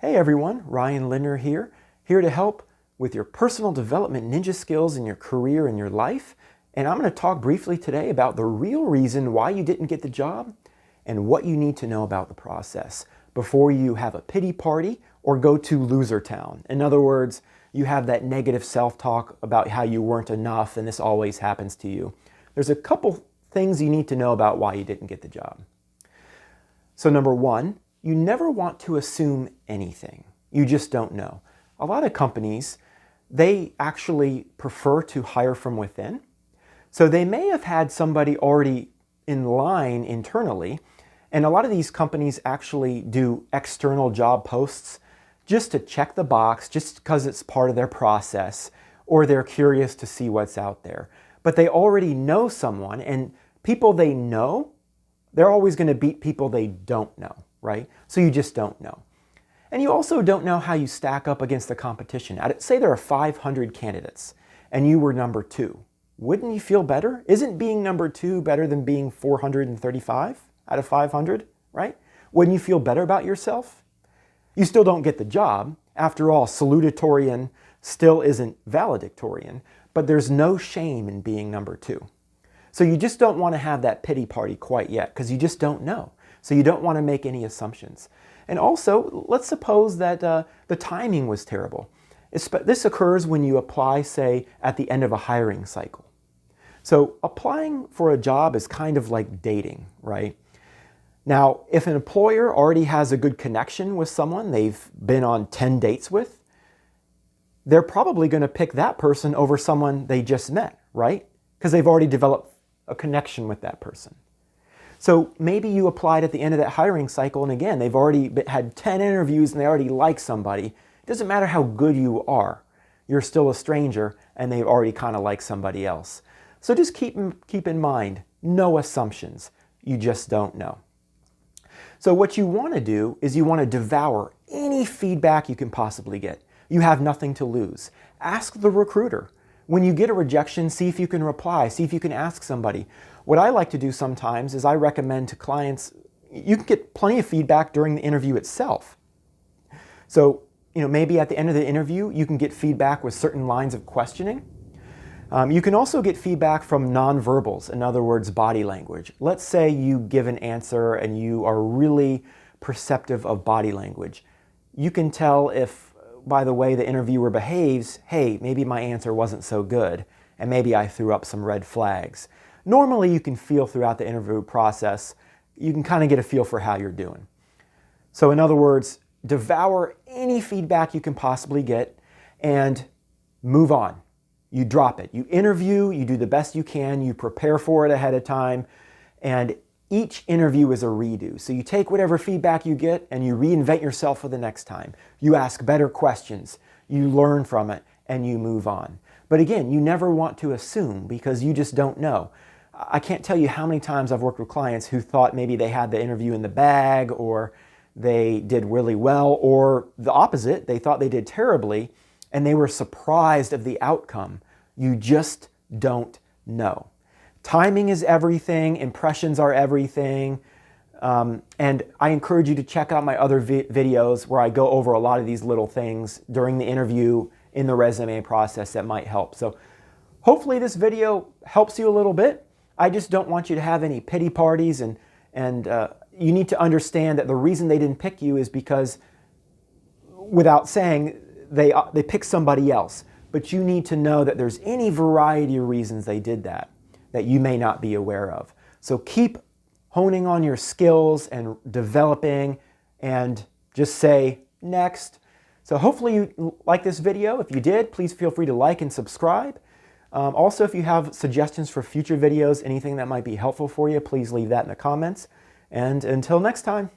Hey everyone, Ryan Lindner here to help with your personal development ninja skills in your career and your life. And I'm going to talk briefly today about the real reason why you didn't get the job and what you need to know about the process before you have a pity party or go to loser town. In other words, you have that negative self-talk about how you weren't enough and this always happens to you. There's a couple things you need to know about why you didn't get the job. So number one, you never want to assume anything. You just don't know. A lot of companies, they actually prefer to hire from within. So they may have had somebody already in line internally, and a lot of these companies actually do external job posts just to check the box, just because it's part of their process, or they're curious to see what's out there. But they already know someone, and people they know, they're always going to beat people they don't know, right? So you just don't know. And you also don't know how you stack up against the competition. Say there are 500 candidates, and you were number 2. Wouldn't you feel better? Isn't being number 2 better than being 435 out of 500, right? Wouldn't you feel better about yourself? You still don't get the job. After all, salutatorian still isn't valedictorian, but there's no shame in being number 2. So you just don't want to have that pity party quite yet because you just don't know. So you don't want to make any assumptions. And also, let's suppose that the timing was terrible. This occurs when you apply, say, at the end of a hiring cycle. So applying for a job is kind of like dating, right? Now, if an employer already has a good connection with someone they've been on 10 dates with, they're probably going to pick that person over someone they just met, right? Because they've already developed a connection with that person. So maybe you applied at the end of that hiring cycle, and again, they've already had 10 interviews and they already like somebody. It doesn't matter how good you are. You're still a stranger and they've already kind of like somebody else. So just keep in mind, no assumptions. You just don't know. So what you want to do is you want to devour any feedback you can possibly get. You have nothing to lose. Ask the recruiter. When you get a rejection, see if you can reply, see if you can ask somebody. What I like to do sometimes is I recommend to clients, you can get plenty of feedback during the interview itself. So, maybe at the end of the interview, you can get feedback with certain lines of questioning. You can also get feedback from nonverbals, in other words, body language. Let's say you give an answer and you are really perceptive of body language. You can tell if, by the way the interviewer behaves, hey, maybe my answer wasn't so good, and maybe I threw up some red flags. Normally, you can feel throughout the interview process, you can kind of get a feel for how you're doing. So in other words, devour any feedback you can possibly get and move on. You drop it. You interview, you do the best you can, you prepare for it ahead of time, and each interview is a redo. So you take whatever feedback you get and you reinvent yourself for the next time. You ask better questions, you learn from it, and you move on. But again, you never want to assume because you just don't know. I can't tell you how many times I've worked with clients who thought maybe they had the interview in the bag or they did really well, or the opposite, they thought they did terribly and they were surprised of the outcome. You just don't know. Timing is everything, impressions are everything, and I encourage you to check out my other videos where I go over a lot of these little things during the interview in the resume process that might help. So hopefully this video helps you a little bit. I just don't want you to have any pity parties, and you need to understand that the reason they didn't pick you is because, without saying, they picked somebody else. But you need to know that there's any variety of reasons they did that you may not be aware of. So keep honing on your skills and developing, and just say next. So hopefully you like this video. If you did, please feel free to like and subscribe. Also, if you have suggestions for future videos, anything that might be helpful for you, please leave that in the comments. And until next time.